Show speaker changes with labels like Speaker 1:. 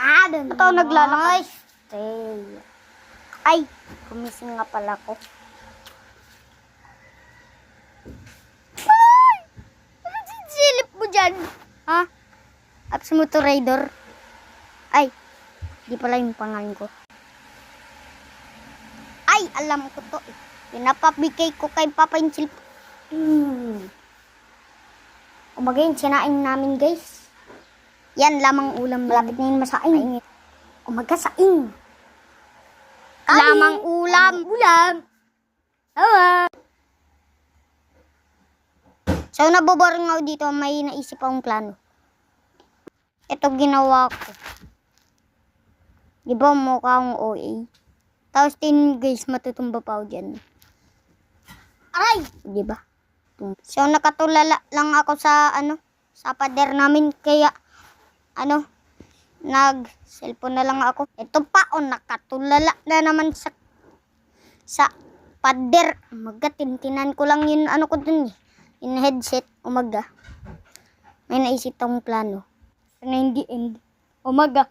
Speaker 1: Ito, naglalakad. Ay, gumising nga pala ko. Ay! Anong sisilip mo dyan? Ha? Absolute Raider? Ay, di pala yung pangalan ko. Ay, alam ko to. Pinapabigay ko kay Papa yung cellphone. Umaga yun, sinain namin guys. Yan, lamang ulam. Malapit na yun masaing. Umaga saing. Lamang ulam. So, naboboring ako dito. May naisip akong plano. Ito ginawa ko. Di ba mukha akong OA? Tapos guys, matutumba pa ako dyan. Aray! Di ba? So, nakatulala lang ako sa, sa pader namin. Kaya, nag-cellphone na lang ako. Ito pa, nakatulala na naman sa pader. Umaga, tintinan ko lang yun, ko dun eh. Yung headset, umaga. May naisip akong plano. Na hindi end. Umaga,